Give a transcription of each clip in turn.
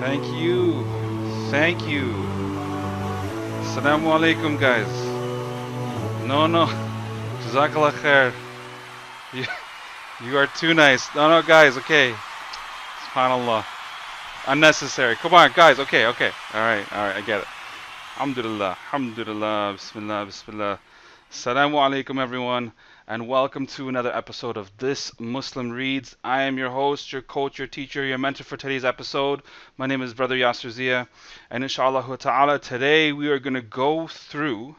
Thank you. Thank you. Assalamu alaikum, guys. No, no. Jazakallah khair. You, you are too nice. No, no, guys. Okay. Subhanallah. Unnecessary. Come on, guys. Okay, okay. All right, all right. I get it. Alhamdulillah. Alhamdulillah. Bismillah. Bismillah. Assalamu alaikum, everyone, and welcome to another episode of This Muslim Reads. I am your host, your coach, your teacher, your mentor for today's episode. My name is Brother Yasser Zia, and inshallah ta'ala, today we are going to go through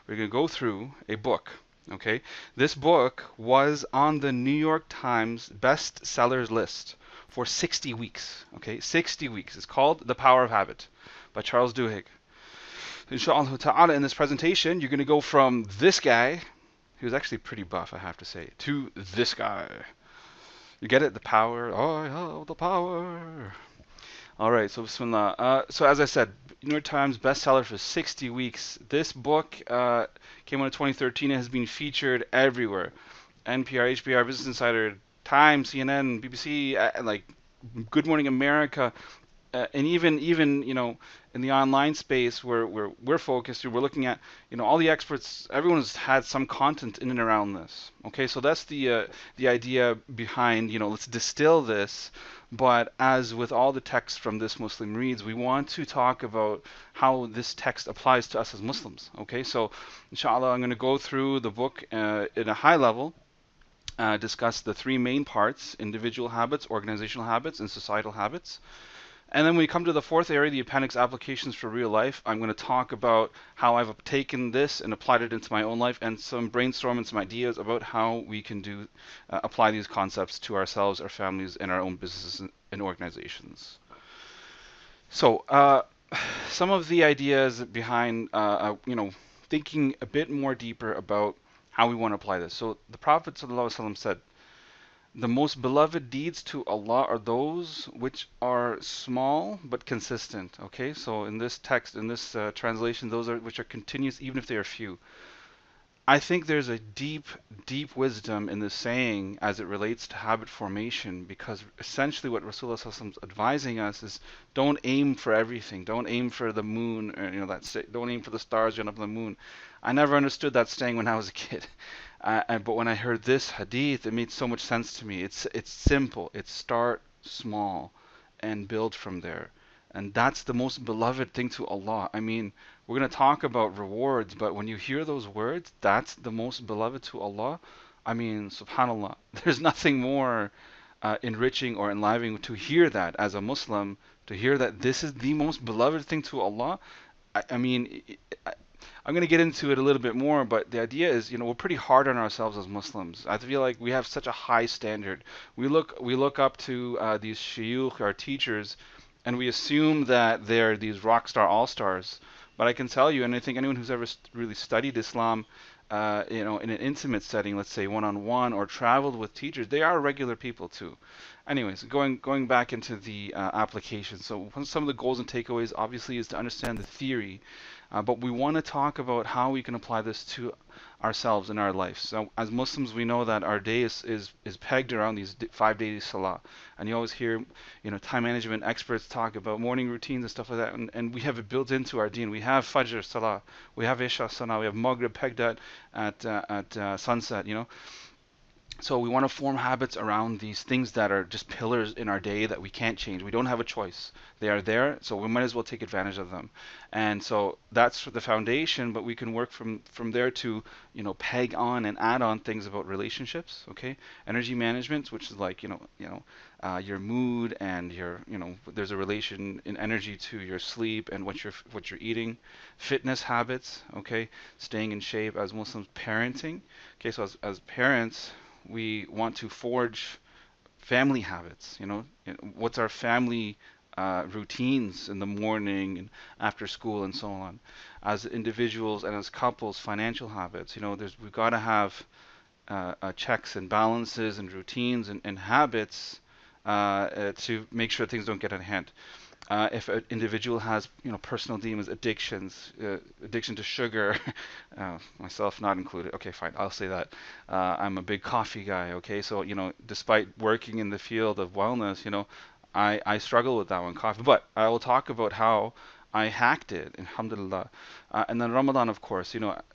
a book. Okay, this book was on the New York Times bestsellers list for 60 weeks. Okay, 60 weeks. It's called The Power of Habit by Charles Duhigg. Inshallah ta'ala, in this presentation, you're going to go from this guy, he was actually pretty buff, I have to say, to this guy. You get it? The power. I have the power. All right, so bismillah. So as I said, New York Times bestseller for 60 weeks. This book came out in 2013 and has been featured everywhere. NPR, HBR, Business Insider, Time, CNN, BBC, like Good Morning America, and even in the online space where we're focused, we're looking at all the experts. Everyone's had some content in and around this. Okay, so that's the idea behind let's distill this. But as with all the texts from This Muslim Reads, we want to talk about how this text applies to us as Muslims. Okay, so inshallah, I'm going to go through the book in a high level. Discuss the three main parts: individual habits, organizational habits, and societal habits. And then when we come to the fourth area, the appendix applications for real life, I'm going to talk about how I've taken this and applied it into my own life, and some brainstorm and some ideas about how we can apply these concepts to ourselves, our families, and our own businesses and organizations. So some of the ideas behind thinking a bit more deeper about how we want to apply this. So the Prophet ﷺ said, the most beloved deeds to Allah are those which are small but consistent. Okay, so in this text, in this translation, those are which are continuous, even if they are few. I think there's a deep, deep wisdom in this saying as it relates to habit formation, because essentially what Rasulullah ﷺ is advising us is don't aim for everything. Don't aim for the moon, or, don't aim for the stars, you're up on the moon. I never understood that saying when I was a kid. But when I heard this hadith, it made so much sense to me. It's simple. It's start small and build from there. And that's the most beloved thing to Allah. I mean, we're going to talk about rewards, but when you hear those words, that's the most beloved to Allah. I mean, subhanallah, there's nothing more enriching or enlivening to hear that as a Muslim, to hear that this is the most beloved thing to Allah. I mean, I'm going to get into it a little bit more, but the idea is, we're pretty hard on ourselves as Muslims. I feel like we have such a high standard. We look up to these shuyukh, our teachers, and we assume that they're these rock star all-stars. But I can tell you, and I think anyone who's ever really studied Islam, in an intimate setting, let's say one-on-one, or traveled with teachers, they are regular people too. Anyways, going back into the application. So some of the goals and takeaways obviously is to understand the theory, but we want to talk about how we can apply this to ourselves in our life. So as Muslims, we know that our day is pegged around these 5 days of Salah, and you always hear time management experts talk about morning routines and stuff like that, and we have it built into our deen. We have Fajr Salah, we have Isha Salah, we have Maghrib pegged at sunset. So we want to form habits around these things that are just pillars in our day that we can't change. We don't have a choice. They are there, so we might as well take advantage of them. And so that's the foundation, but we can work from there to, peg on and add on things about relationships, okay? Energy management, which is like, your mood and your, there's a relation in energy to your sleep and what you're eating. Fitness habits, okay? Staying in shape as Muslims. Parenting, okay? So as parents, we want to forge family habits. What's our family routines in the morning and after school and so on. As individuals and as couples, financial habits. We've got to have checks and balances and routines and habits to make sure things don't get out of hand. If an individual has, personal demons, addictions, addiction to sugar, myself not included. Okay, fine, I'll say that. I'm a big coffee guy. Okay, so despite working in the field of wellness, I struggle with that one, coffee. But I will talk about how I hacked it, alhamdulillah. And then Ramadan, of course,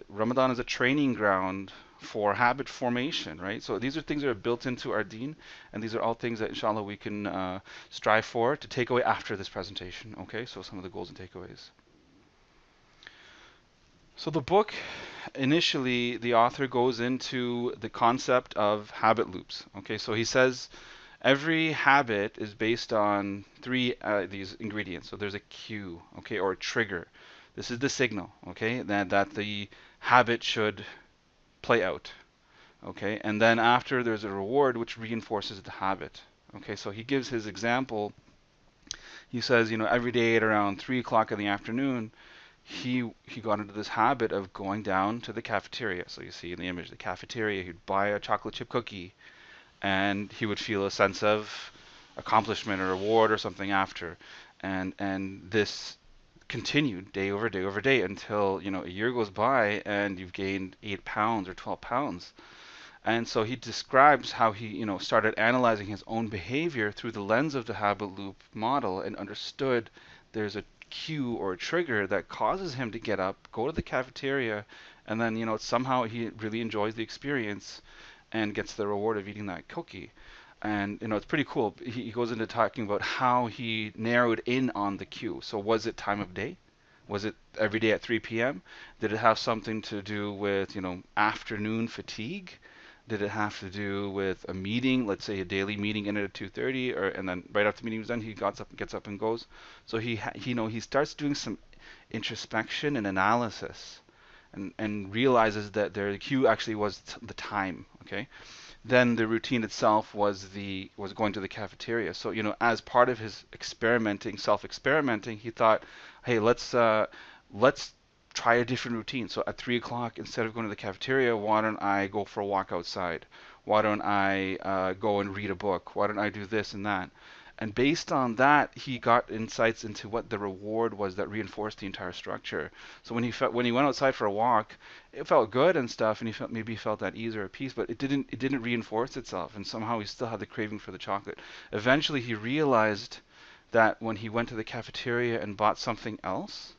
Ramadan is a training ground for habit formation, right? So these are things that are built into our deen, and these are all things that inshallah we can strive for to take away after this presentation. Okay, so some of the goals and takeaways. So the book, initially, the author goes into the concept of habit loops. Okay, so he says every habit is based on three these ingredients. So there's a cue, okay, or a trigger. This is the signal, okay, that the habit should play out, okay, and then after there's a reward which reinforces the habit. Okay, so he gives his example. He says, every day at around 3 o'clock in the afternoon, he got into this habit of going down to the cafeteria. So you see in the image, the cafeteria, he'd buy a chocolate chip cookie, and he would feel a sense of accomplishment or reward or something after. And this continued day over day over day until, a year goes by and you've gained 8 pounds or 12 pounds. And so he describes how he, started analyzing his own behavior through the lens of the habit loop model and understood there's a cue or a trigger that causes him to get up, go to the cafeteria, and then, somehow he really enjoys the experience and gets the reward of eating that cookie. And it's pretty cool. He goes into talking about how he narrowed in on the cue. So was it time of day? Was it every day at 3 p.m.? Did it have something to do with, afternoon fatigue? Did it have to do with a meeting, let's say a daily meeting ended at 2:30, and then right after the meeting was done, he gets up and goes. So he starts doing some introspection and analysis, and realizes that the cue actually was the time. Okay, then the routine itself was going to the cafeteria. So as part of his self-experimenting, he thought, hey, let's try a different routine. So at 3 o'clock, instead of going to the cafeteria, why don't I go for a walk outside? Why don't I go and read a book? Why don't I do this and that? And based on that, he got insights into what the reward was that reinforced the entire structure. So when he went outside for a walk, it felt good and stuff, and maybe he felt at ease or at peace, but it didn't reinforce itself, and somehow he still had the craving for the chocolate. Eventually, he realized that when he went to the cafeteria and bought something else,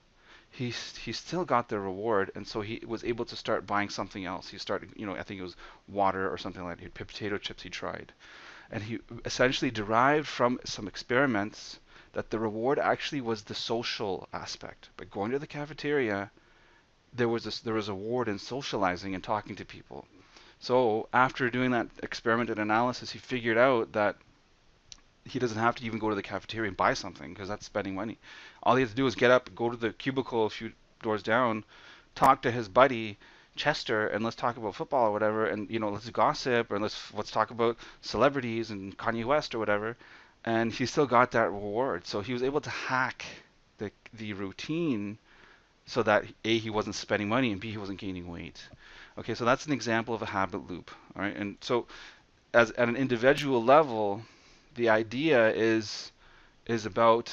he still got the reward, and so he was able to start buying something else. He started, I think it was water or something like that. He had potato chips he tried. And he essentially derived from some experiments that the reward actually was the social aspect. By going to the cafeteria, there was a reward in socializing and talking to people. So after doing that experiment and analysis, he figured out that he doesn't have to even go to the cafeteria and buy something because that's spending money. All he has to do is get up, go to the cubicle a few doors down, talk to his buddy Chester, and let's talk about football or whatever, and let's gossip, or let's talk about celebrities and Kanye West or whatever. And he still got that reward. So he was able to hack the routine so that A, he wasn't spending money, and B, he wasn't gaining weight. Okay, so that's an example of a habit loop. All right, and so as at an individual level, the idea is about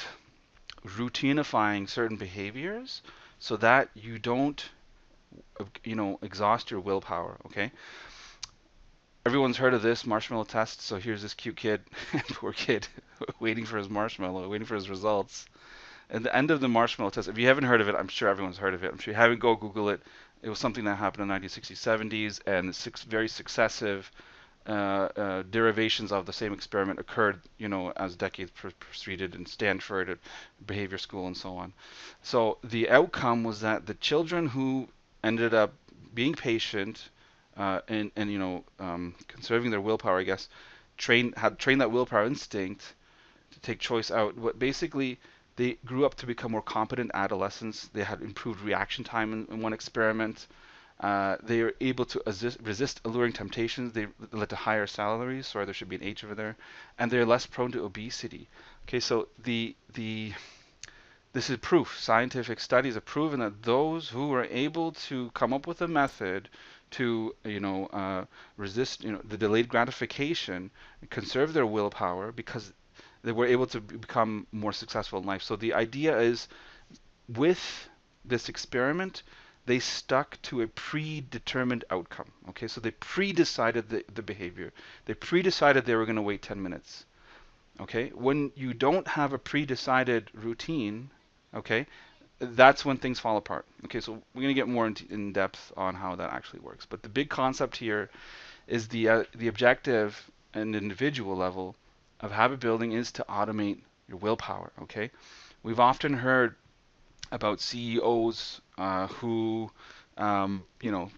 routinifying certain behaviors so that you don't exhaust your willpower. Okay, everyone's heard of this Marshmallow Test. So here's this cute kid, poor kid, waiting for his marshmallow, waiting for his results. At the end of the Marshmallow Test, if you haven't heard of it, I'm sure everyone's heard of it. I'm sure you haven't, go Google it. It was something that happened in the 1960s, 70s, and very successive derivations of the same experiment occurred, as decades proceeded in Stanford, behavior school, and so on. So the outcome was that the children who ended up being patient and conserving their willpower, I guess, had trained that willpower instinct to take choice out. What basically they grew up to become more competent adolescents. They had improved reaction time in one experiment. They are able to resist alluring temptations. They led to higher salaries. Sorry, there should be an H over there. And they're less prone to obesity. Okay, so this is proof. Scientific studies have proven that those who are able to come up with a method to resist the delayed gratification, conserve their willpower, because they were able to become more successful in life. So the idea is, with this experiment, they stuck to a predetermined outcome. Okay, so they pre-decided the behavior. They pre-decided they were going to wait 10 minutes. Okay, when you don't have a pre-decided routine, okay, that's when things fall apart. Okay, so we're going to get more in depth on how that actually works. But the big concept here is the objective at an individual level of habit building is to automate your willpower. Okay, we've often heard about CEOs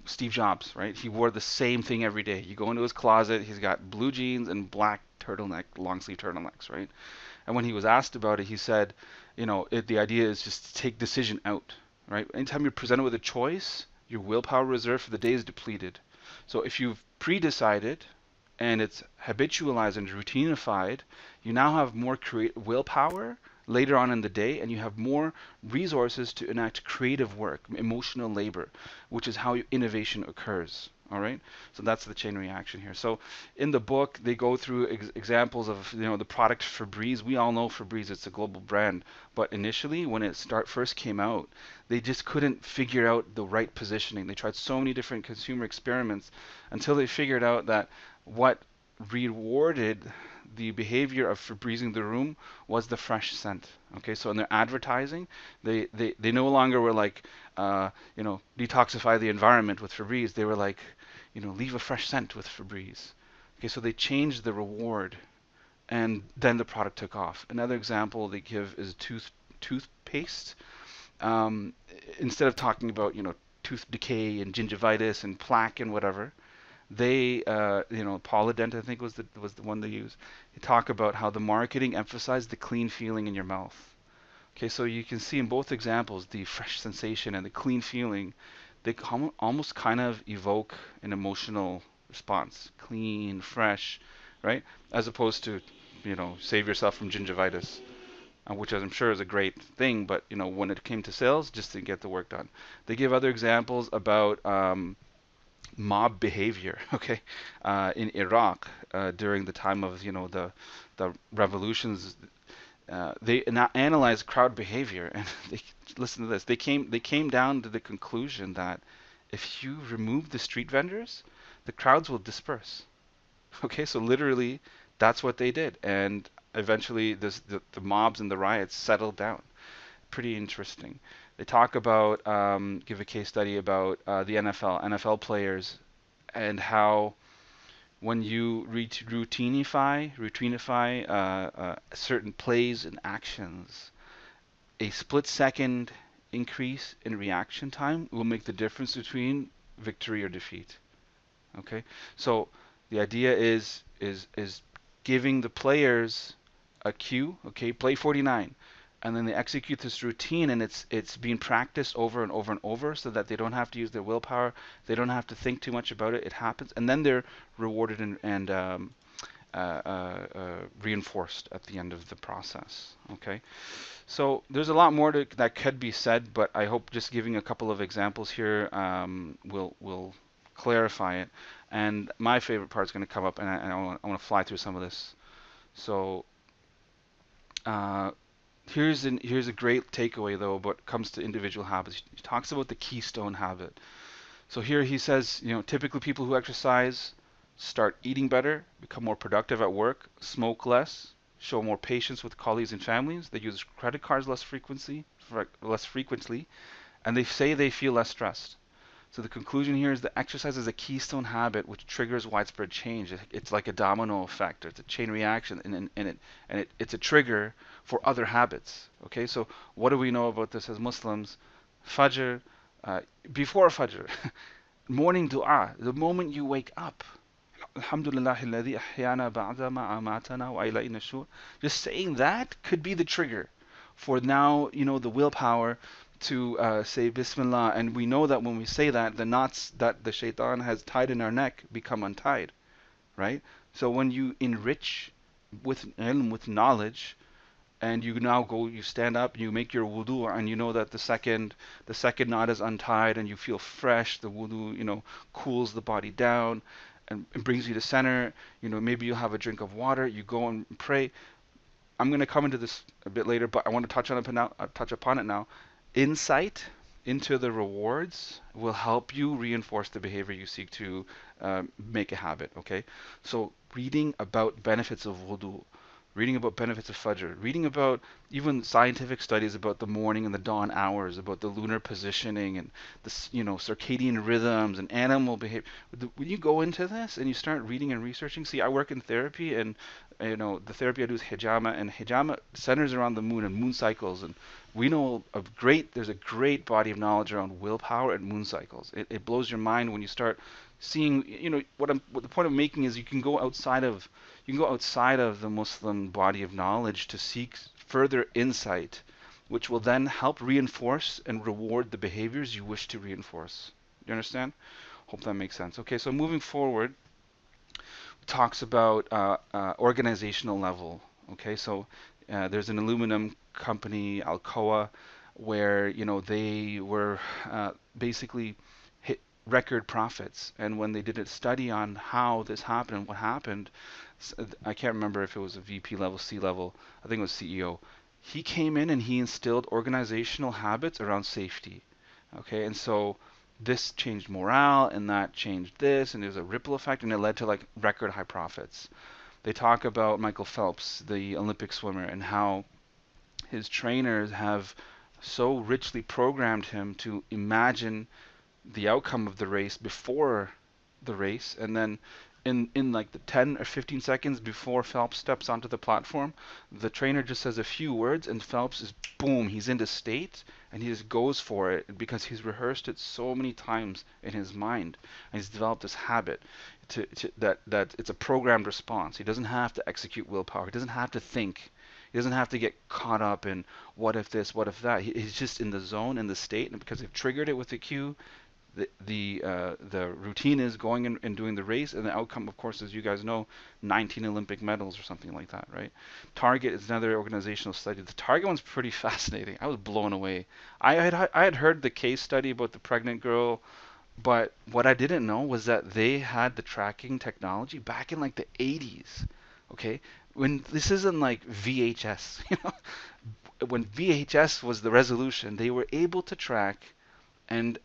Steve Jobs, right? He wore the same thing every day. You go into his closet, he's got blue jeans and black turtleneck, long sleeve turtlenecks, right? And when he was asked about it, he said, the idea is just to take decision out, right? Anytime you're presented with a choice, your willpower reserve for the day is depleted. So if you've pre-decided and it's habitualized and routinified, you now have more willpower later on in the day, and you have more resources to enact creative work, emotional labor, which is how innovation occurs. All right, so that's the chain reaction here. So in the book, they go through examples of the product Febreze. We all know Febreze; it's a global brand. But initially, when it first came out, they just couldn't figure out the right positioning. They tried so many different consumer experiments until they figured out that what rewarded the behavior of Febrezing the room was the fresh scent. Okay, so in their advertising, they no longer were like, detoxify the environment with Febreze. They were like, leave a fresh scent with Febreze. Okay, so they changed the reward, and then the product took off. Another example they give is toothpaste. Um, Instead of talking about tooth decay and gingivitis and plaque and whatever, they Polydent, I think, was the one they used. They talk about how the marketing emphasized the clean feeling in your mouth. Okay, so you can see in both examples the fresh sensation and the clean feeling. They almost kind of evoke an emotional response, clean, fresh, right? As opposed to save yourself from gingivitis, which I'm sure is a great thing, but when it came to sales, just to get the work done. They give other examples about mob behavior, okay, in Iraq during the time of the revolutions. They analyzed crowd behavior, and they listen to this. They came down to the conclusion that if you remove the street vendors, the crowds will disperse. Okay, so literally, that's what they did, and eventually, the mobs and the riots settled down. Pretty interesting. They talk about, give a case study about the NFL players, and how when you routinify certain plays and actions, a split second increase in reaction time will make the difference between victory or defeat. Okay, so the idea is giving the players a cue. Okay, play 49, and then they execute this routine, and it's being practiced over and over and over, so that they don't have to use their willpower. They don't have to think too much about it. It happens, and then they're rewarded and reinforced at the end of the process. Okay, so there's a lot more that could be said, but I hope just giving a couple of examples here will clarify it. And my favorite part is going to come up, and I want to fly through some of this. So uh, here's a great takeaway though, but comes to individual habits. He talks about the Keystone Habit. So here he says, typically people who exercise start eating better, become more productive at work, smoke less, show more patience with colleagues and families. They use credit cards less frequently, and they say they feel less stressed. So the conclusion here is that exercise is a keystone habit which triggers widespread change. It's like a domino effect. It's a chain reaction, it's a trigger for other habits. Okay, so what do we know about this as Muslims? Fajr, uh, before Fajr, morning dua, the moment you wake up. Alhamdulillah alladhi ahyana ba'da ma amatana wa ilayna shur. Just saying that could be the trigger for now, the willpower to say Bismillah. And we know that when we say that, the knots that the shaitan has tied in our neck become untied, right? So when you enrich with ilm, with knowledge, and you stand up, you make your wudu, and you know that the second knot is untied, and you feel fresh. The wudu, cools the body down, and brings you to center. Maybe you'll have a drink of water. You go and pray. I'm going to come into this a bit later, but I want to touch upon it now. Insight into the rewards will help you reinforce the behavior you seek to make a habit. Okay, so reading about benefits of wudu, reading about benefits of Fajr, reading about even scientific studies about the morning and the dawn hours, about the lunar positioning and the circadian rhythms and animal behavior. When you go into this and you start reading and researching, see, I work in therapy, and the therapy I do is hijama, and hijama centers around the moon and moon cycles, and we know there's a great body of knowledge around willpower and moon cycles. It blows your mind when you start seeing, what the point I'm making is you can go outside of the Muslim body of knowledge to seek further insight, which will then help reinforce and reward the behaviors you wish to reinforce. You understand? Hope that makes sense. Okay, so moving forward, talks about organizational level. Okay, so there's an aluminum company, Alcoa, where they were basically hit record profits, and when they did a study on how this happened and what happened, I can't remember if it was a VP level, C level, I think it was CEO. He came in and he instilled organizational habits around safety. Okay, and so this changed morale and that changed this, and there's a ripple effect, and it led to like record high profits. They talk about Michael Phelps, the Olympic swimmer, and how his trainers have so richly programmed him to imagine the outcome of the race before the race, and then in like the 10 or 15 seconds before Phelps steps onto the platform, the trainer just says a few words and Phelps is boom, he's into state, and he just goes for it because he's rehearsed it so many times in his mind, and he's developed this habit that it's a programmed response. He doesn't have to execute willpower. He doesn't have to think. He doesn't have to get caught up in what if this, what if that. He's just in the zone, in the state, and because they've triggered it with the cue, the routine is going and doing the race, and the outcome, of course, as you guys know, 19 Olympic medals or something like that, right? Target is another organizational study. The Target one's pretty fascinating. I was blown away. I had heard the case study about the pregnant girl, but what I didn't know was that they had the tracking technology back in like the 80s. Okay, when this isn't like VHS, when VHS was the resolution, they were able to track and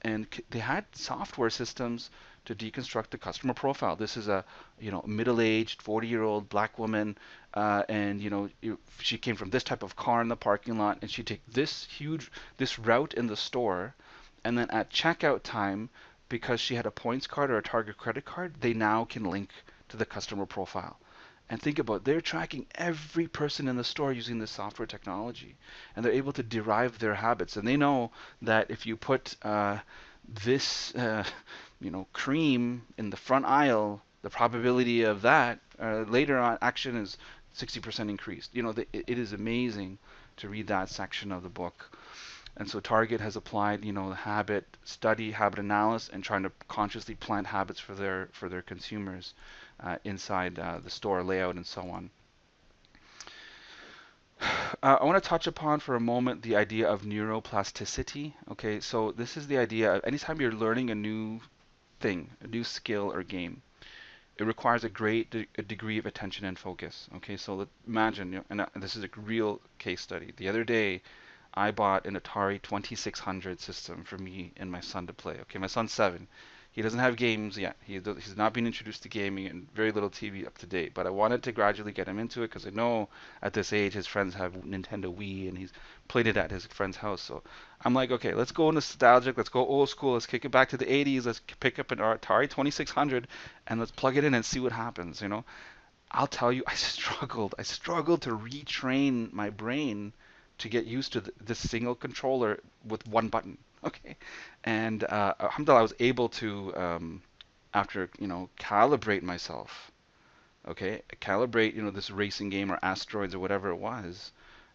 they had software systems to deconstruct the customer profile. This is a middle-aged 40-year-old black woman, and she came from this type of car in the parking lot, and she'd take this route in the store, and then at checkout time, because she had a points card or a Target credit card, they now can link to the customer profile. And think about it, they're tracking every person in the store using this software technology, and they're able to derive their habits. And they know that if you put this, cream in the front aisle, the probability of that later on action is 60% increased. It is amazing to read that section of the book. And so Target has applied, habit study, habit analysis, and trying to consciously plant habits for their consumers inside the store layout and so on. I want to touch upon for a moment the idea of neuroplasticity. Okay, so this is the idea of anytime you're learning a new thing, a new skill or game, it requires a great degree of attention and focus. Okay, so imagine, and this is a real case study. The other day, I bought an Atari 2600 system for me and my son to play. Okay, my son's 7. He doesn't have games yet. He's not been introduced to gaming and very little TV up to date. But I wanted to gradually get him into it because I know at this age his friends have Nintendo Wii and he's played it at his friend's house. So I'm like, okay, let's go nostalgic. Let's go old school. Let's kick it back to the 80s. Let's pick up an Atari 2600 and let's plug it in and see what happens. I'll tell you, I struggled. I struggled to retrain my brain to get used to this single controller with one button. Okay, and alhamdulillah, I was able to, after calibrate myself. Okay, calibrate this racing game or asteroids or whatever it was.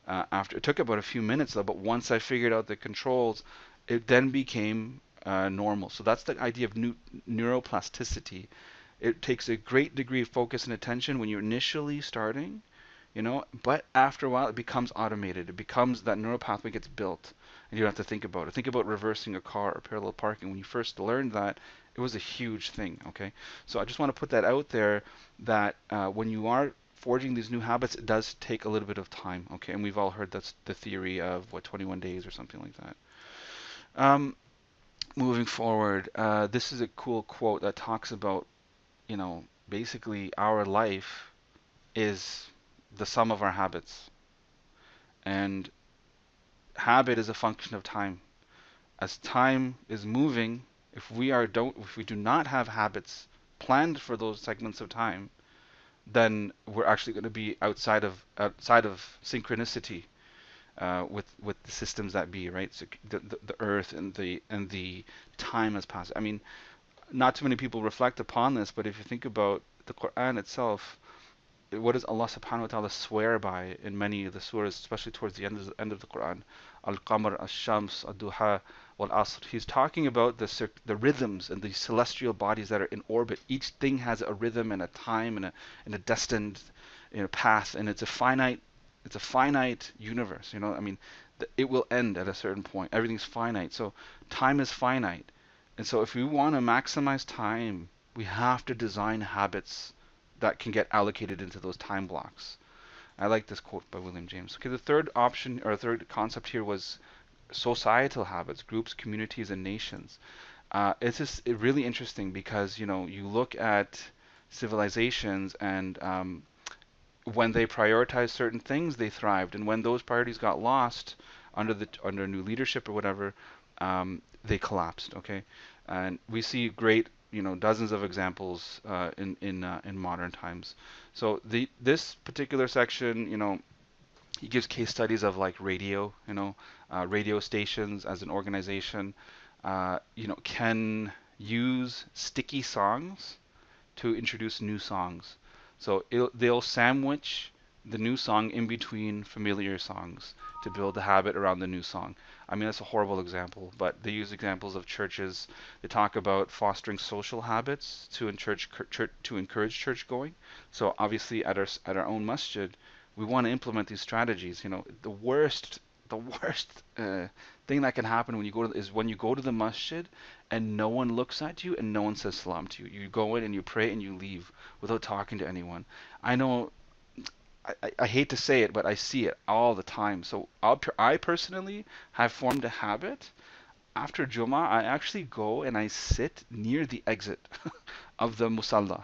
After it took about a few minutes though, but once I figured out the controls, it then became normal. So that's the idea of neuroplasticity. It takes a great degree of focus and attention when you're initially starting, but after a while it becomes automated. It becomes that neural pathway gets built, and you don't have to think about it. Think about reversing a car or parallel parking. When you first learned that, it was a huge thing. Okay, so I just want to put that out there that when you are forging these new habits, it does take a little bit of time. Okay, and we've all heard that's the theory of 21 days or something like that. Moving forward, this is a cool quote that talks about basically our life is the sum of our habits. And habit is a function of time. As time is moving, if we do not have habits planned for those segments of time, then we're actually going to be outside of synchronicity with the systems that be, right? So the earth and the time has passed. I mean, not too many people reflect upon this, but if you think about the Quran itself, what does Allah subhanahu wa ta'ala swear by in many of the surahs, especially towards the end of the Quran? Al-Qamar, Al-Shams, Al-Duha, Wal-Asr. He's talking about the rhythms and the celestial bodies that are in orbit. Each thing has a rhythm and a time and a destined path, and it's a finite universe. I mean, it will end at a certain point. Everything's finite, so time is finite. And so if we want to maximize time, we have to design habits that can get allocated into those time blocks. I like this quote by William James. Okay, the third option or third concept here was societal habits, groups, communities, and nations. It's just really interesting because you look at civilizations and when they prioritized certain things, they thrived, and when those priorities got lost under new leadership or whatever, they collapsed. Okay, and we see great, dozens of examples in modern times. So this particular section, he gives case studies of like radio, radio stations as an organization, can use sticky songs to introduce new songs. So they'll sandwich the new song in between familiar songs to build the habit around the new song. I mean, that's a horrible example, but they use examples of churches. They talk about fostering social habits to encourage church going. So obviously, at our own masjid, we want to implement these strategies. The worst thing that can happen when you go to the masjid and no one looks at you and no one says salam to you. You go in and you pray and you leave without talking to anyone. I know, I hate to say it, but I see it all the time. So I personally have formed a habit. After Jummah, I actually go and I sit near the exit of the musalla.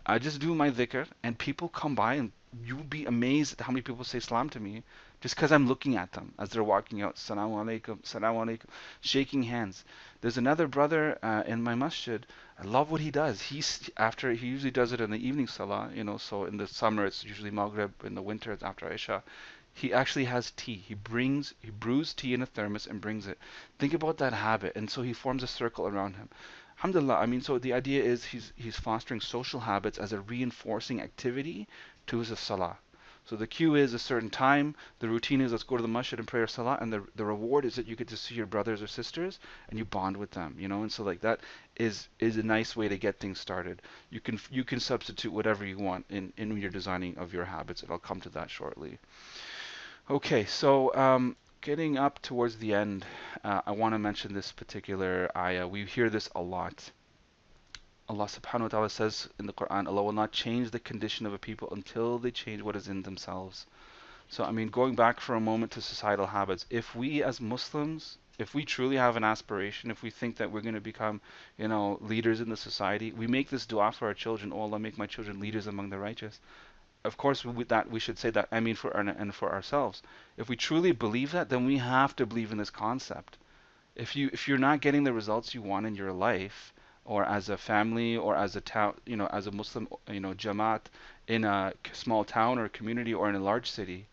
I just do my dhikr, and people come by, and you'll be amazed at how many people say salam to me just because I'm looking at them as they're walking out. Salaam alaikum, salaam alaikum, shaking hands. There's another brother in my masjid. I love what he does. He usually does it in the evening salah, so in the summer it's usually Maghrib, in the winter it's after Isha. He actually has tea. He brews tea in a thermos and brings it. Think about that habit. And so he forms a circle around him. Alhamdulillah, I mean, so the idea is he's fostering social habits as a reinforcing activity to his salah. So the cue is a certain time, the routine is let's go to the masjid and pray our salah, and the reward is that you get to see your brothers or sisters and you bond with them, and so like that is a nice way to get things started. You can substitute whatever you want in your designing of your habits, and I'll come to that shortly. Okay, so getting up towards the end, I want to mention this particular ayah. We hear this a lot. Allah subhanahu wa ta'ala says in the Quran, Allah will not change the condition of a people until they change what is in themselves. So, I mean, going back for a moment to societal habits, if we as Muslims, if we truly have an aspiration, if we think that we're going to become, leaders in the society, we make this dua for our children, oh Allah, make my children leaders among the righteous. Of course, we should say that, I mean, for ourselves. If we truly believe that, then we have to believe in this concept. If you're not getting the results you want in your life, or as a family, or as a town, as a Muslim, Jamaat in a small town or community or in a large city,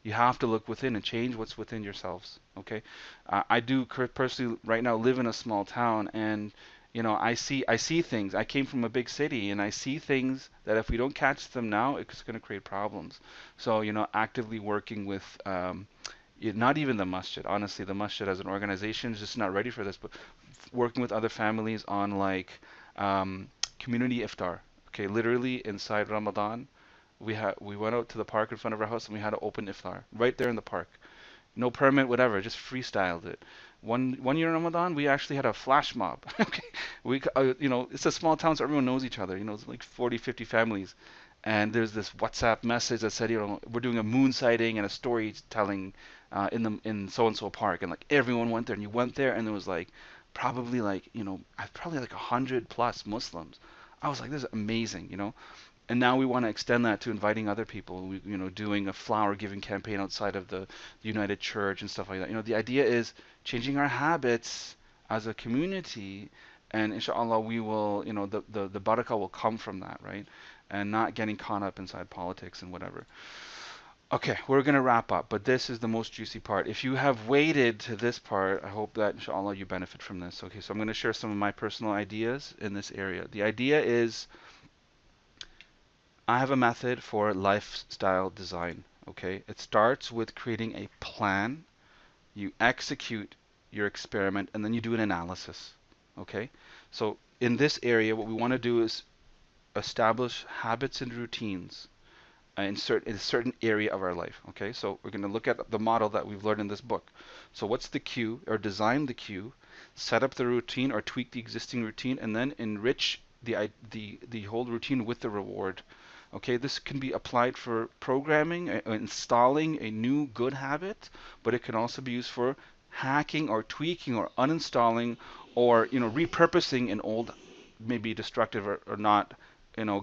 you have to look within and change what's within yourselves. Okay, I do personally right now live in a small town, and I see things. I came from a big city, and I see things that if we don't catch them now, it's going to create problems. So actively working with not even the masjid. Honestly, the masjid as an organization is just not ready for this. But working with other families on like community iftar. Okay, literally inside Ramadan, we went out to the park in front of our house and we had an open iftar right there in the park. No permit, whatever, just freestyled it. One year in Ramadan, we actually had a flash mob. Okay, it's a small town, so everyone knows each other. It's like 40, 50 families, and there's this WhatsApp message that said, we're doing a moon sighting and a storytelling in so and so park, and like everyone went there, and you went there, and there was like probably like 100 plus Muslims. I was like, this is amazing. And now we want to extend that to inviting other people. Doing a flower giving campaign outside of the United Church and stuff like that. The idea is changing our habits as a community, and inshallah we will, the barakah will come from that, right? And not getting caught up inside politics and whatever. Okay, we're going to wrap up, but this is the most juicy part. If you have waited to this part, I hope that inshallah you benefit from this. Okay, so I'm going to share some of my personal ideas in this area. The idea is I have a method for lifestyle design. Okay, it starts with creating a plan. You execute your experiment, and then you do an analysis. Okay, so in this area, what we want to do is establish habits and routines in a certain area of our life. Okay, so we're going to look at the model that we've learned in this book. So what's the cue, or design the cue, set up the routine or tweak the existing routine, and then enrich the whole routine with the reward. Okay, this can be applied for programming, installing a new good habit, but it can also be used for hacking or tweaking or uninstalling or repurposing an old, maybe destructive or not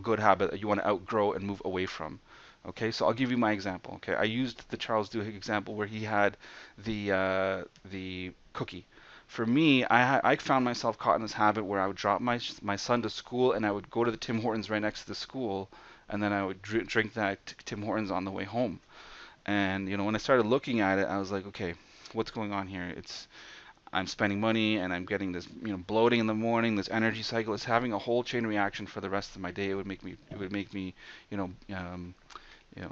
good habit that you want to outgrow and move away from. Okay, so I'll give you my example. Okay, I used the Charles Duhigg example where he had the cookie. For me, I found myself caught in this habit where I would drop my son to school and I would go to the Tim Hortons right next to the school, and then I would drink that Tim Hortons on the way home. And when I started looking at it, I was like, okay, what's going on here? I'm spending money and I'm getting this bloating in the morning. This energy cycle is having a whole chain reaction for the rest of my day. It would make me you know um,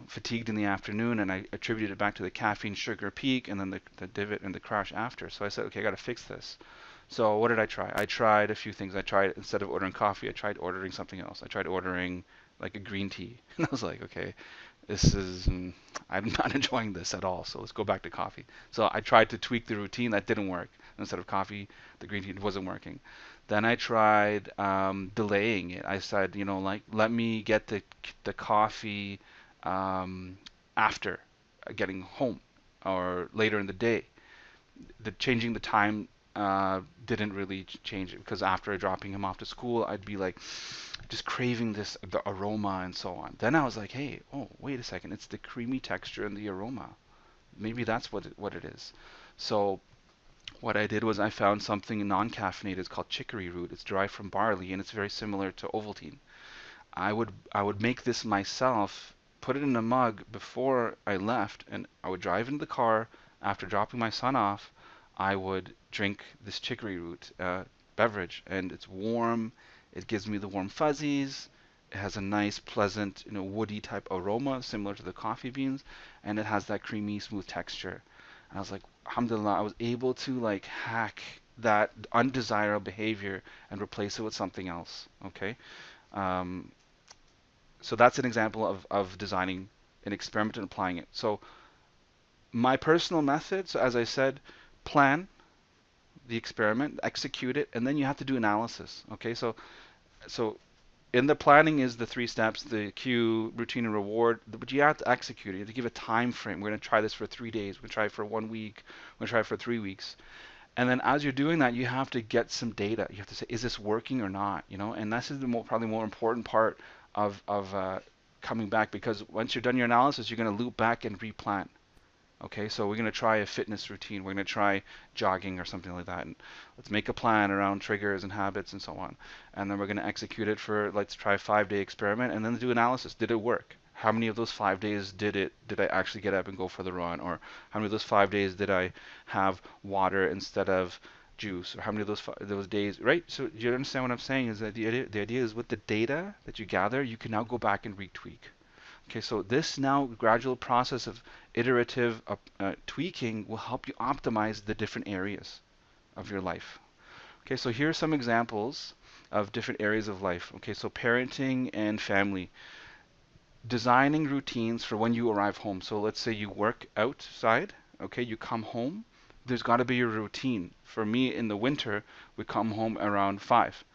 fatigued in the afternoon, and I attributed it back to the caffeine sugar peak and then the divot and the crash after. So I said, okay, I got to fix this. So what did I try? I tried a few things. I tried, instead of ordering coffee, I tried ordering something else. I tried ordering like a green tea. And I was like, okay, I'm not enjoying this at all. So let's go back to coffee. So I tried to tweak the routine. That didn't work. Instead of coffee, the green tea wasn't working. Then I tried delaying it. I said, like, let me get the coffee after getting home or later in the day. Changing the time didn't really change it, because after dropping him off to school, I'd be like just craving the aroma and so on. Then I was like, hey, oh, wait a second, it's the creamy texture and the aroma. Maybe that's what it is. So what I did was I found something non-caffeinated. It's called chicory root. It's derived from barley, and it's very similar to Ovaltine. I would make this myself, put it in a mug before I left, and I would drive into the car after dropping my son off. I would drink this chicory root beverage, and it's warm. It gives me the warm fuzzies. It has a nice, pleasant, woody type aroma, similar to the coffee beans, and it has that creamy, smooth texture. And I was like, alhamdulillah, I was able to like hack that undesirable behavior and replace it with something else. Okay. Um, so that's an example of designing an experiment and applying it. So my personal method, so as I said, plan the experiment, execute it, and then you have to do analysis. Okay, so in the planning is the three steps: the cue, routine, and reward. But you have to execute it. You have to give a time frame. We're going to try this for 3 days. We're going to try it for 1 week. We're going to try it for 3 weeks. And then as you're doing that, you have to get some data. You have to say, is this working or not? And this is the probably more important part of coming back, because once you're done your analysis, you're going to loop back and replan. Okay, so we're going to try a fitness routine. We're going to try jogging or something like that. And let's make a plan around triggers and habits and so on. And then we're going to execute it for, let's try a 5-day experiment, and then do analysis. Did it work? How many of those 5 days did I actually get up and go for the run? Or how many of those 5 days did I have water instead of juice? Or how many of those days, right? So you understand what I'm saying, is that the idea is with the data that you gather, you can now go back and retweak. Okay, so this now gradual process of iterative tweaking will help you optimize the different areas of your life. Okay, so here are some examples of different areas of life. Okay, so parenting and family. Designing routines for when you arrive home. So let's say you work outside, okay, you come home. There's got to be a routine. For me, in the winter, we come home around 5.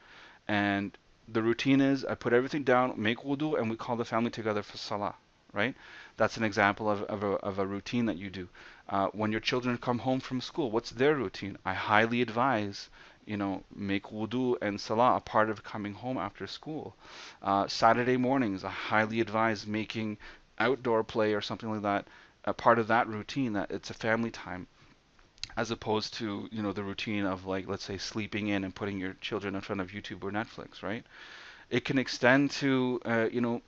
And the routine is I put everything down, make wudu, and we call the family together for Salah, right? That's an example of a routine that you do. When your children come home from school, what's their routine? I highly advise make wudu and salah a part of coming home after school. Saturday mornings, I highly advise making outdoor play or something like that a part of that routine, that it's a family time, as opposed to, the routine of, like, let's say, sleeping in and putting your children in front of YouTube or Netflix, right? It can extend to,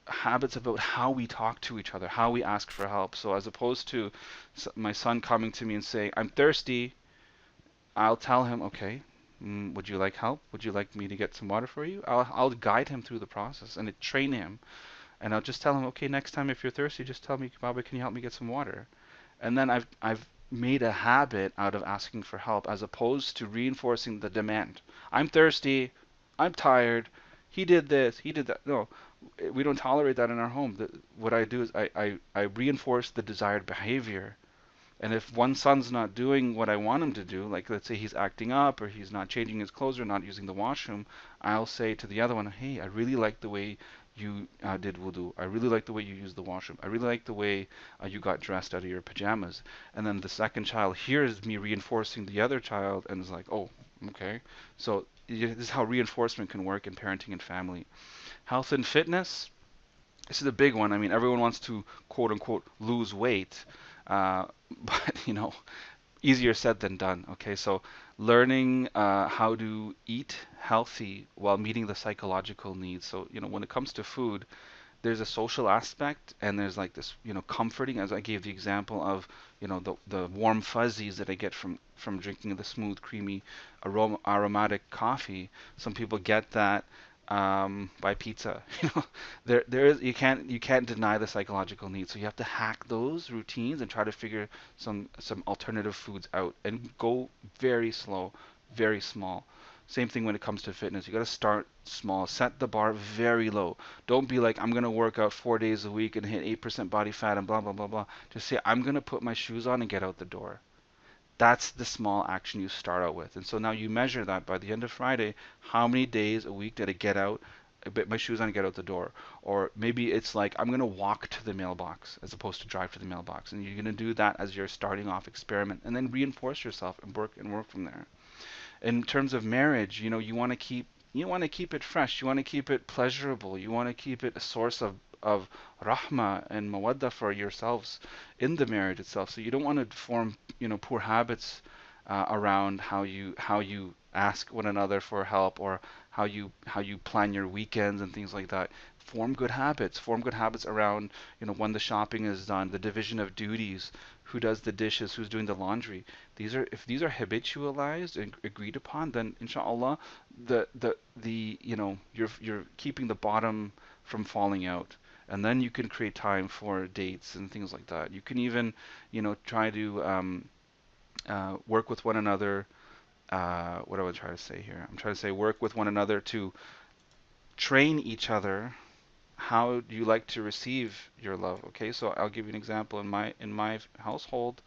habits about how we talk to each other, how we ask for help. So as opposed to my son coming to me and saying, "I'm thirsty," I'll tell him, "Okay, would you like help? Would you like me to get some water for you?" I'll guide him through the process and train him. And I'll just tell him, "Okay, next time if you're thirsty, just tell me, Baba, can you help me get some water?" And then I've made a habit out of asking for help, as opposed to reinforcing the demand. "I'm thirsty. I'm tired. He did this. He did that." No, we don't tolerate that in our home. What I do is I reinforce the desired behavior. And if one son's not doing what I want him to do, like, let's say he's acting up or he's not changing his clothes or not using the washroom, I'll say to the other one, "Hey, I really like the way you did wudu. I really like the way you used the washroom. I really like the way you got dressed out of your pajamas." And then the second child hears me reinforcing the other child and is like, "Oh, okay." So this is how reinforcement can work in parenting and family. Health and fitness. This is a big one. I mean, everyone wants to quote unquote lose weight, uh, but easier said than done. Okay, so learning how to eat healthy while meeting the psychological needs. So, when it comes to food, there's a social aspect and there's like this, comforting, as I gave the example of, the warm fuzzies that I get from drinking the smooth, creamy, aromatic coffee. Some people get that by pizza. There is, you can't deny the psychological needs. So you have to hack those routines and try to figure some alternative foods out and go very slow, very small. Same thing when it comes to fitness. You got to start small. Set the bar very low. Don't be like, "I'm going to work out 4 days a week and hit 8% body fat and blah, blah, blah, blah." Just say, "I'm going to put my shoes on and get out the door." That's the small action you start out with. And so now you measure that by the end of Friday. How many days a week did I get out, put my shoes on and get out the door? Or maybe it's like, "I'm going to walk to the mailbox as opposed to drive to the mailbox." And you're going to do that as your starting off experiment and then reinforce yourself and work from there. In terms of marriage, you want to keep it fresh. You want to keep it pleasurable. You want to keep it a source of rahma and mawadda for yourselves in the marriage itself. So you don't want to form, poor habits around how you ask one another for help, or how you plan your weekends and things like that. Form good habits. Form good habits around, when the shopping is done, the division of duties, who does the dishes, who's doing the laundry. If these are habitualized and agreed upon, then inshallah, you're keeping the bottom from falling out. And then you can create time for dates and things like that. You can even, try to work with one another. What do I try to say here? I'm trying to say work with one another to train each other. How do you like to receive your love? Okay, so I'll give you an example in my household.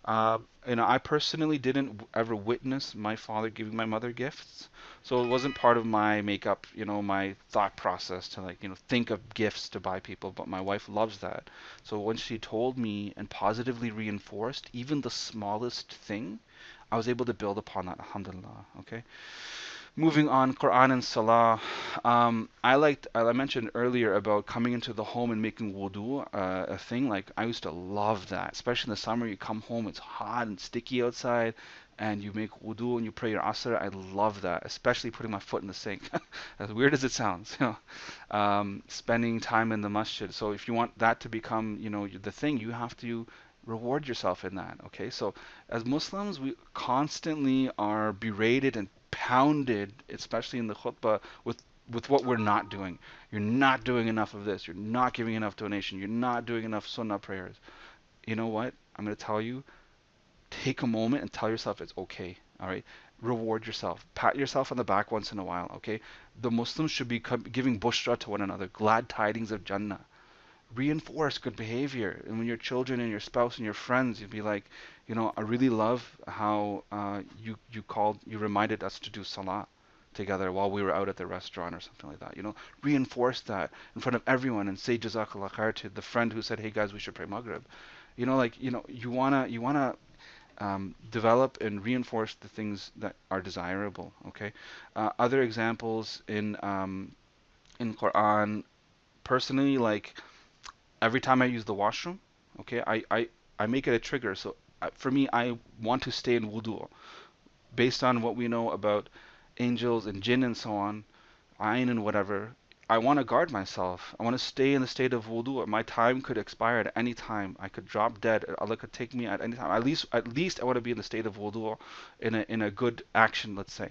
I personally didn't ever witness my father giving my mother gifts, so it wasn't part of my makeup, my thought process to, like, think of gifts to buy people. But my wife loves that. So when she told me and positively reinforced even the smallest thing, I was able to build upon that. Alhamdulillah. Okay. Moving on, Quran and Salah. I mentioned earlier about coming into the home and making wudu a thing. Like, I used to love that, especially in the summer. You come home, it's hot and sticky outside, and you make wudu and you pray your asr. I love that, especially putting my foot in the sink. As weird as it sounds, spending time in the masjid. So if you want that to become, the thing, you have to reward yourself in that. Okay, so as Muslims, we constantly are berated and pounded, especially in the khutbah, with what we're not doing. You're not doing enough of this. You're not giving enough donation. You're not doing enough sunnah prayers. You know what? I'm going to tell you, take a moment and tell yourself it's okay. All right? Reward yourself. Pat yourself on the back once in a while. Okay? The Muslims should be giving bushra to one another, glad tidings of Jannah. Reinforce good behavior. And when your children and your spouse and your friends, you'd be like, "I really love how you reminded us to do salah together while we were out at the restaurant," or something like that. Reinforce that in front of everyone and say jazakallah khair to the friend who said, "Hey guys, we should pray Maghrib." Like, you wanna develop and reinforce the things that are desirable. Okay. Other examples in Quran, personally, like every time I use the washroom, okay, I make it a trigger. So for me, I want to stay in wudu based on what we know about angels and jinn and so on, ayn and whatever. I want to guard myself. I want to stay in the state of wudu. My time could expire at any time. I could drop dead. Allah could take me at any time. At least I want to be in the state of wudu, in a good action, let's say.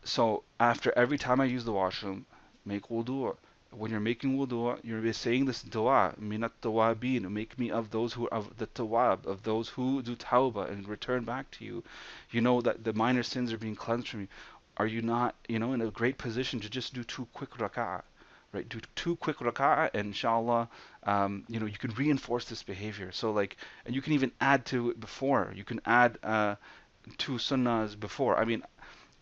So after every time I use the washroom, make wudu. When you're making wudu, you're saying this dua, minat tawabin, make me of those who of the tawab, of those who do tawbah and return back to you. You know that the minor sins are being cleansed from you. Are you not, in a great position to just do two quick rak'ah, right? Do two quick rak'ah, and inshallah, you can reinforce this behavior. So like, and you can even add to it before. You can add two sunnahs before. I mean,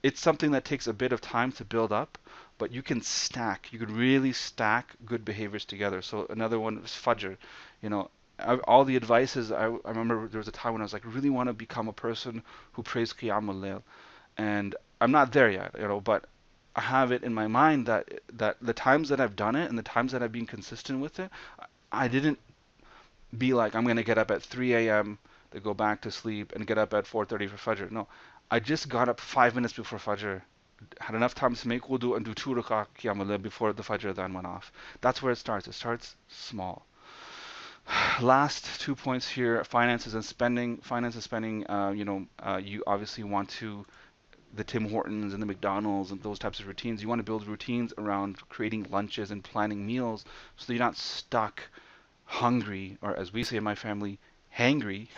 it's something that takes a bit of time to build up, but you can stack. You can really stack good behaviors together. So another one is Fajr. You know, all the advices. I remember there was a time when I was like, really want to become a person who prays Qiyamul Layl, and I'm not there yet. But I have it in my mind that the times that I've done it and the times that I've been consistent with it, I didn't be like, I'm gonna get up at 3 a.m. to go back to sleep and get up at 4:30 for Fajr. No, I just got up 5 minutes before Fajr, had enough time to make wudu and do two rak'ah qiyam al before the Fajr then went off. That's where it starts. It starts small. Last 2 points here: finances and spending. Finances, spending. You obviously want to the Tim Hortons and the McDonald's and those types of routines. You want to build routines around creating lunches and planning meals so you're not stuck hungry, or as we say in my family, hangry.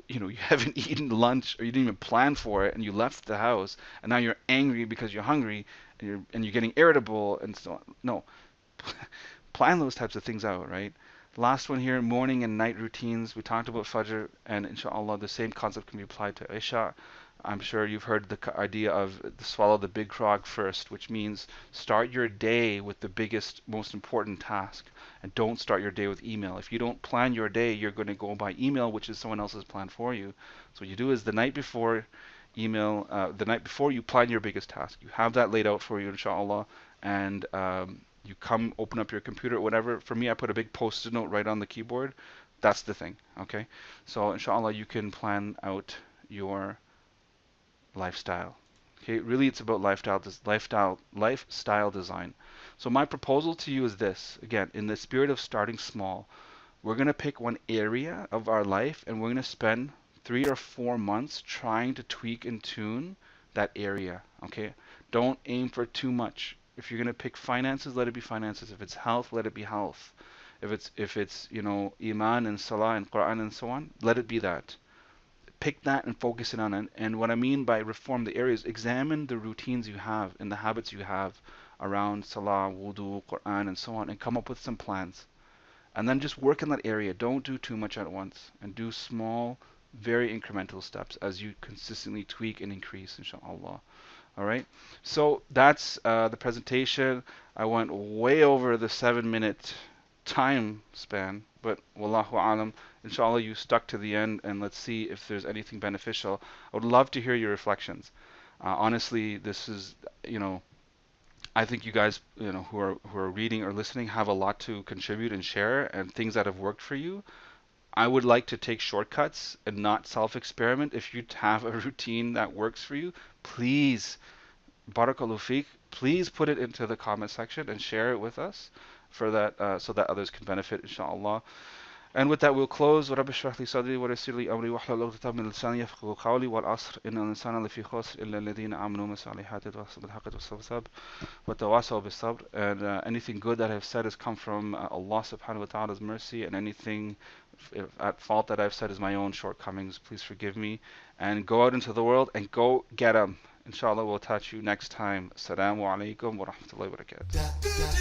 You haven't eaten lunch, or you didn't even plan for it, and you left the house, and now you're angry because you're hungry, and you're getting irritable and so on. No, plan those types of things out, right? Last one here: morning and night routines. We talked about Fajr, and inshallah the same concept can be applied to Isha. I'm sure you've heard the idea of swallow the big frog first, which means start your day with the biggest, most important task, and don't start your day with email. If you don't plan your day, you're going to go by email, which is someone else's plan for you. So what you do is the night before the night before you plan your biggest task. You have that laid out for you, inshallah, and you come open up your computer, whatever. For me, I put a big post-it note right on the keyboard. That's the thing, okay? So inshallah, you can plan out your lifestyle. Okay, really it's about lifestyle design. So my proposal to you is this, again, in the spirit of starting small. We're going to pick one area of our life and we're going to spend 3 or 4 months trying to tweak and tune that area. Okay, don't aim for too much. If you're going to pick finances, let it be finances. If it's health, let it be health. If it's iman and salah and Quran and so on, let it be that. Pick that and focus it on it. And what I mean by reform the areas, examine the routines you have and the habits you have around salah, wudu, Quran, and so on, and come up with some plans. And then just work in that area. Don't do too much at once, and do small, very incremental steps as you consistently tweak and increase, inshallah. All right. So that's the presentation. I went way over the 7 minute time span, but wallahu alam, inshallah you stuck to the end, and let's see if there's anything beneficial. I would love to hear your reflections. Honestly, this is, I think you guys, who are reading or listening have a lot to contribute and share, and things that have worked for you. I would like to take shortcuts and not self-experiment. If you have a routine that works for you, please, barakallahu feek, please put it into the comment section and share it with us for that, so that others can benefit, inshallah. And with that, we'll close. رب اشرح لي صدري ويسر لي أمري واحلل عقدة من لساني يفقهوا قولي والعصر إن الإنسان لفي خسر إلا الذين آمنوا وصالحات وتواصوا بالحق وتواصوا بالصبر. And anything good that I've said has come from Allah subhanahu wa ta'ala's mercy, and anything at fault that I've said is my own shortcomings. Please forgive me, and go out into the world and go get them. Inshallah, we'll touch you next time. Assalamu alaikum wa rahmatullahi wa barakatuh.